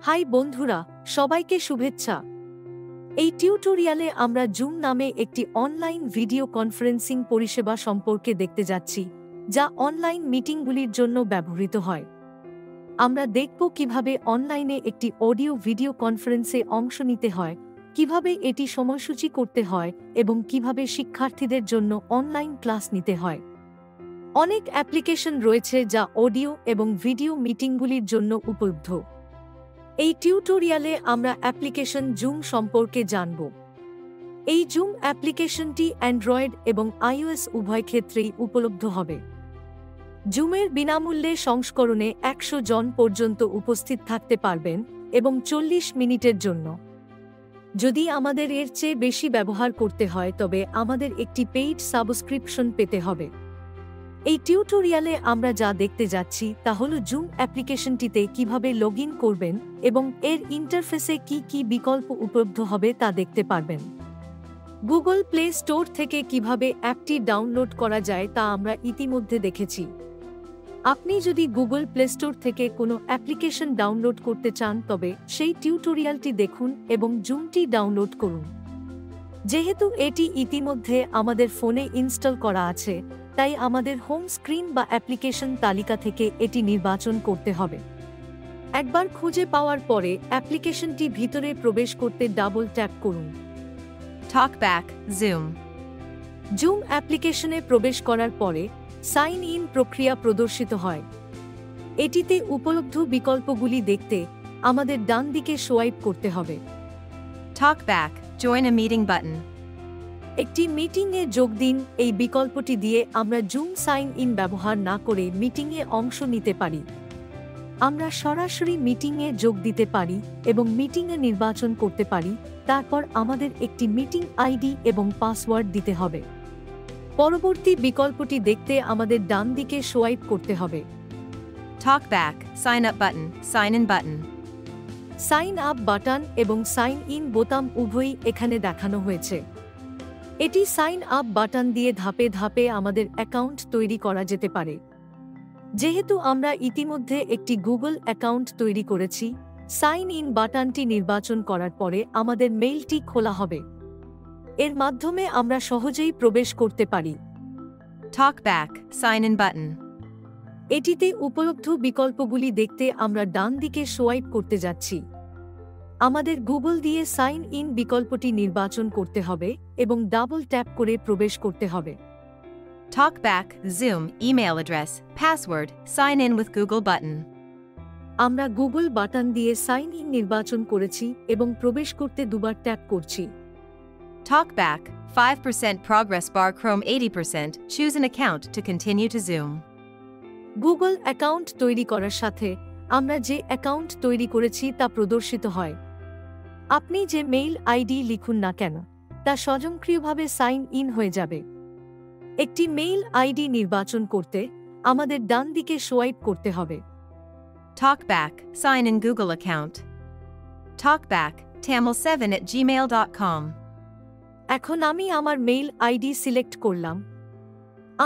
High বন্ধুরা, সবাইকে শুভেচ্ছা। এই টিউটোরিয়ালে আমরা জুম নামে একটি অনলাইন ভিডিও কনফারেন্সিং পরিষেবা সম্পর্কে দেখতে যাচ্ছি, যা অনলাইন মিটিংগুলির জন্য ব্যবহৃত হয়। আমরা দেখব কিভাবে অনলাইনে একটি অডিও ভিডিও কনফারেন্সে অংশ নিতে হয়, কিভাবে এটি সময়সূচি করতে হয় এবং কিভাবে শিক্ষার্থীদের জন্য অনলাইন ক্লাস নিতে হয়। অনেক অ্যাপ্লিকেশন রয়েছে যা অডিও এবং ভিডিও মিটিংগুলির জন্য উপলব্ধ। এই টিউটোরিয়ালে আমরা অ্যাপ্লিকেশন জুম সম্পর্কে জানব। এই জুম অ্যাপ্লিকেশনটি অ্যান্ড্রয়েড এবং আইওএস উভয় ক্ষেত্রেই উপলব্ধ হবে। জুমের বিনামূল্যে সংস্করণে 100 জন পর্যন্ত উপস্থিত থাকতে পারবেন এবং 40 মিনিটের জন্য। যদি আমাদের এর চেয়ে বেশি ব্যবহার করতে হয় তবে আমাদের একটি পেইড সাবস্ক্রিপশন পেতে হবে। এই টিউটোরিয়ালে আমরা যা দেখতে যাচ্ছি তা হল জুম অ্যাপ্লিকেশনটিতে কিভাবে লগ ইন করবেন এবং এর ইন্টারফেসে কি কি বিকল্প উপলব্ধ হবে তা দেখতে পারবেন। গুগল প্লে স্টোর থেকে কিভাবে অ্যাপটি ডাউনলোড করা যায় তা আমরা ইতিমধ্যে দেখেছি। আপনি যদি গুগল প্লে স্টোর থেকে কোনো অ্যাপ্লিকেশন ডাউনলোড করতে চান তবে সেই টিউটোরিয়ালটি দেখুন এবং জুমটি ডাউনলোড করুন। যেহেতু এটি ইতিমধ্যে আমাদের ফোনে ইনস্টল করা আছে, তাই আমাদের হোম স্ক্রিন বা অ্যাপ্লিকেশন তালিকা থেকে এটি নির্বাচন করতে হবে। একবার খুঁজে পাওয়ার পরে অ্যাপ্লিকেশনটি ভিতরে প্রবেশ করতে ডাবল ট্যাপ করুন। Talkback, Zoom. জুম অ্যাপ্লিকেশনে প্রবেশ করার পরে সাইন ইন প্রক্রিয়া প্রদর্শিত হয়। এটিতে উপলব্ধ বিকল্পগুলি দেখতে আমাদের ডান দিকে সোয়াইপ করতে হবে। Talkback, join a meeting button. একটি মিটিংয়ে যোগ দিন এই বিকল্পটি দিয়ে আমরা জুম সাইন ইন ব্যবহার না করে মিটিংয়ে অংশ নিতে পারি। আমরা সরাসরি মিটিংয়ে যোগ দিতে পারি এবং মিটিংয়ে নির্বাচন করতে পারি, তারপর আমাদের একটি মিটিং আইডি এবং পাসওয়ার্ড দিতে হবে। পরবর্তী বিকল্পটি দেখতে আমাদের ডান দিকে সোয়াইপ করতে হবে। Talkback, sign up button, sign in button. Sign up button এবং সাইন ইন বোতাম উভয়ই এখানে দেখানো হয়েছে। এটি সাইন আপ বাটন দিয়ে ধাপে ধাপে আমাদের অ্যাকাউন্ট তৈরি করা যেতে পারে। যেহেতু আমরা ইতিমধ্যে একটি গুগল অ্যাকাউন্ট তৈরি করেছি, সাইন ইন বাটনটি নির্বাচন করার পরে আমাদের মেইলটি খোলা হবে। এর মাধ্যমে আমরা সহজেই প্রবেশ করতে পারি। Talkback, sign in button. এটিতে উপলব্ধ বিকল্পগুলি দেখতে আমরা ডান দিকে সোয়াইপ করতে যাচ্ছি। আমাদের গুগল দিয়ে সাইন ইন বিকল্পটি নির্বাচন করতে হবে এবং ডাবল ট্যাপ করে প্রবেশ করতে হবে। Talkback, Zoom, email address, password, sign in with Google button. আমরা গুগল বাটন দিয়ে সাইন ইন নির্বাচন করেছি এবং প্রবেশ করতে দুবার ট্যাপ করছি। Talkback, 5% progress bar Chrome 80%, choose an account to continue to Zoom. Google account তৈরি করার সাথে আমরা যে অ্যাকাউন্ট তৈরি করেছি তা প্রদর্শিত হয়। আপনি যে মেইল আইডি লিখুন না কেন, তা স্বয়ংক্রিয়ভাবে সাইন ইন হয়ে যাবে। একটি মেইল আইডি নির্বাচন করতে আমাদের ডান দিকে সোয়াইপ করতে হবে। Talkback, sign in Google account. Talkback, tamil7@gmail.com. এখন আমি আমার মেইল আইডি সিলেক্ট করলাম।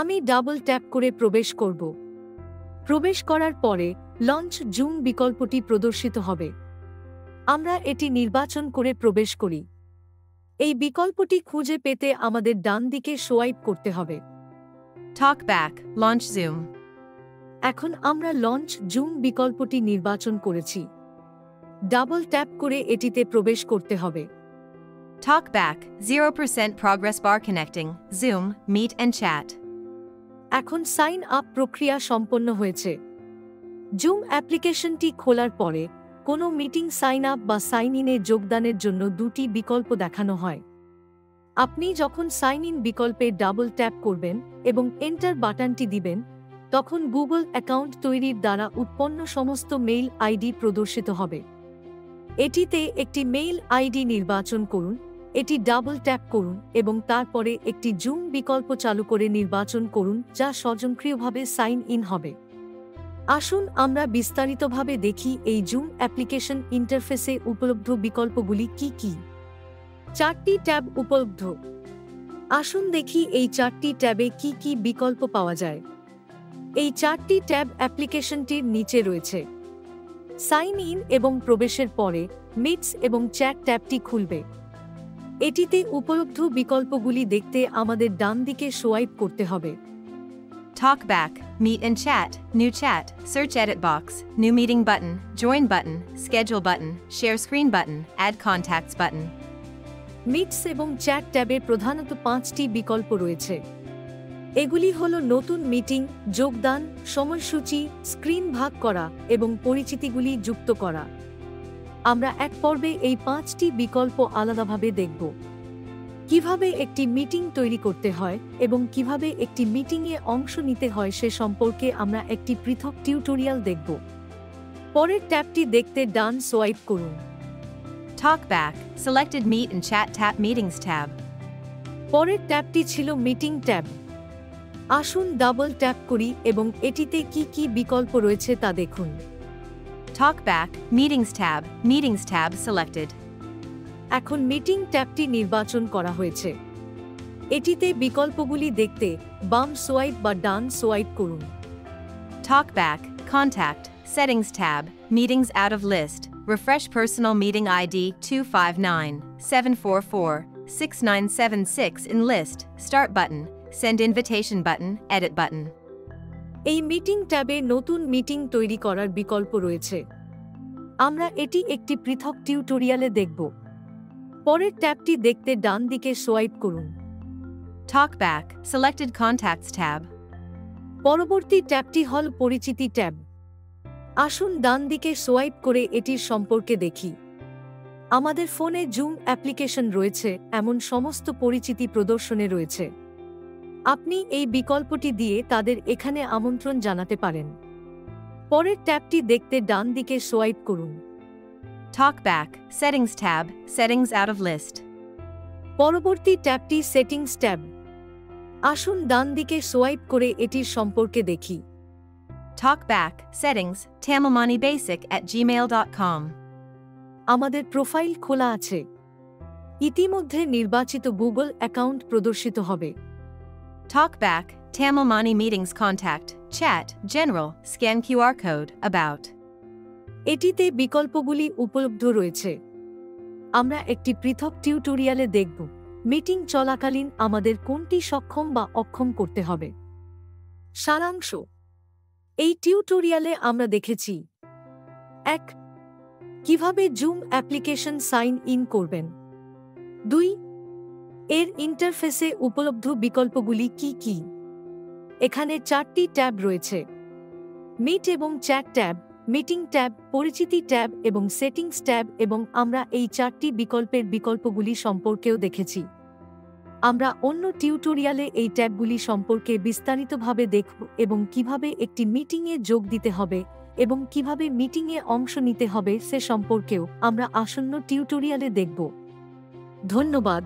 আমি ডাবল ট্যাপ করে প্রবেশ করব। প্রবেশ করার পরে লঞ্চ জুম বিকল্পটি প্রদর্শিত হবে। আমরা এটি নির্বাচন করে প্রবেশ করি। এই বিকল্পটি খুঁজে পেতে আমাদের ডান দিকে সোয়াইপ করতে হবে। Talkback, launch Zoom. এখন আমরা লঞ্চ জুম বিকল্পটি নির্বাচন করেছি। ডাবল ট্যাপ করে এটিতে প্রবেশ করতে হবে। Talkback, 0% progress bar connecting, Zoom, Meet and Chat. এখন সাইন আপ প্রক্রিয়া সম্পন্ন হয়েছে। জুম অ্যাপ্লিকেশনটি খোলার পরে কোনো মিটিং সাইন আপ বা সাইন ইনে যোগদানের জন্য দুটি বিকল্প দেখানো হয়। আপনি যখন সাইন ইন বিকল্পে ডাবল ট্যাপ করবেন এবং এন্টার বাটনটি দিবেন, তখন গুগল অ্যাকাউন্ট তৈরির দ্বারা উৎপন্ন সমস্ত মেইল আইডি প্রদর্শিত হবে। এটিতে একটি মেইল আইডি নির্বাচন করুন, এটি ডাবল ট্যাপ করুন এবং তারপরে একটি জুম বিকল্প চালু করে নির্বাচন করুন, যা স্বয়ংক্রিয়ভাবে সাইন ইন হবে। আসুন আমরা বিস্তারিতভাবে দেখি এই জুম অ্যাপ্লিকেশন ইন্টারফেসে উপলব্ধ বিকল্পগুলি কি কি। 4টি ট্যাব উপলব্ধ। আসুন দেখি এই 4টি ট্যাবে কি কি বিকল্প পাওয়া যায়। এই 4টি ট্যাব অ্যাপ্লিকেশনটির নিচে রয়েছে। সাইন ইন এবং প্রবেশের পরে মিটস এবং চ্যাট ট্যাবটি খুলবে। এটিতে উপলব্ধ বিকল্পগুলি দেখতে আমাদের ডান দিকে সোয়াইপ করতে হবে। Talkback, Meet and Chat, New Chat, Search Edit Box, New Meeting Button, Join Button, Schedule Button, Share Screen Button, Add Contacts Button. Meets এবং চ্যাট ট্যাবে প্রধানত 5টি বিকল্প রয়েছে। এগুলি হল নতুন মিটিং, যোগদান, সময়সূচি, স্ক্রিন ভাগ করা এবং পরিচিতিগুলি যুক্ত করা। আমরা এক পর্বে এই 5টি বিকল্প আলাদাভাবে দেখব। কিভাবে একটি মিটিং তৈরি করতে হয় এবং কিভাবে একটি মিটিংয়ে অংশ নিতে হয় সে সম্পর্কে আমরা একটি পৃথক টিউটোরিয়াল দেখব। পরের ট্যাবটি দেখতে ডান সোয়াইপ করুন। Talkback, Selected Meet and Chat Tap Meetings tab. পরের ট্যাবটি ছিল মিটিং ট্যাব। আসুন ডাবল ট্যাপ করি এবং এটিতে কি কি বিকল্প রয়েছে তা দেখুন। Talkback, Meetings tab, Meetings tab selected. এখন মিটিং ট্যাবটি নির্বাচন করা হয়েছে। এটিতে বিকল্পগুলি দেখতে বাম সোয়াইপ বা ডান সোয়াইপ করুন। Talkback, Contact, Settings tab, Meetings out of list, refresh personal meeting ID 259-744-6976 in list, Start button, Send invitation button, Edit button. এই মিটিং ট্যাবে নতুন মিটিং তৈরি করার বিকল্প রয়েছে। আমরা এটি একটি পৃথক টিউটোরিয়ালে দেখব। পরের ট্যাবটি দেখতে ডান দিকে সোয়াইপ করুন। Talkback, Selected Contacts tab. পরবর্তী ট্যাবটি হল পরিচিতি ট্যাব। আসুন ডান দিকে সোয়াইপ করে এটির সম্পর্কে দেখি। আমাদের ফোনে জুম অ্যাপ্লিকেশন রয়েছে এমন সমস্ত পরিচিতি প্রদর্শনে রয়েছে। আপনি এই বিকল্পটি দিয়ে তাদের এখানে আমন্ত্রণ জানাতে পারেন। পরের ট্যাবটি দেখতে ডান দিকে সোয়াইপ করুন। Talkback, Settings tab, Settings out of list. পরবর্তী ট্যাবটি সেটিংস ট্যাব। আসুন ডান দিকে সোয়াইপ করে এটির সম্পর্কে দেখি। Talkback, Settings, tamilmonibasic@gmail.com. আমাদের প্রোফাইল খোলা আছে। ইতিমধ্যে নির্বাচিত গুগল অ্যাকাউন্ট প্রদর্শিত হবে। Talkback, Tamil Mani Meetings Contact, Chat, General, Scan QR Code, About. এটিতে বিকল্পগুলি উপলব্ধ রয়েছে। আমরা একটি পৃথক টিউটোরিয়ালে দেখব মিটিং চলাকালীন আমাদের কোনটি সক্ষম বা অক্ষম করতে হবে। সারাংশ: এই টিউটোরিয়ালে আমরা দেখেছি 1. কিভাবে জুম অ্যাপ্লিকেশন সাইন ইন করবেন। 2. এর ইন্টারফেসে উপলব্ধ বিকল্পগুলি কি কি। এখানে 4টি ট্যাব রয়েছে: মিট এবং চ্যাট ট্যাব, মিটিং ট্যাব, পরিচিতি ট্যাব এবং সেটিংস ট্যাব, এবং আমরা এই 4টি বিকল্পের বিকল্পগুলি সম্পর্কেও দেখেছি। আমরা অন্য টিউটোরিয়ালে এই ট্যাবগুলি সম্পর্কে বিস্তারিতভাবে দেখব এবং কিভাবে একটি মিটিংয়ে যোগ দিতে হবে এবং কিভাবে মিটিংয়ে অংশ নিতে হবে সে সম্পর্কেও আমরা আসন্ন টিউটোরিয়ালে দেখব। ধন্যবাদ।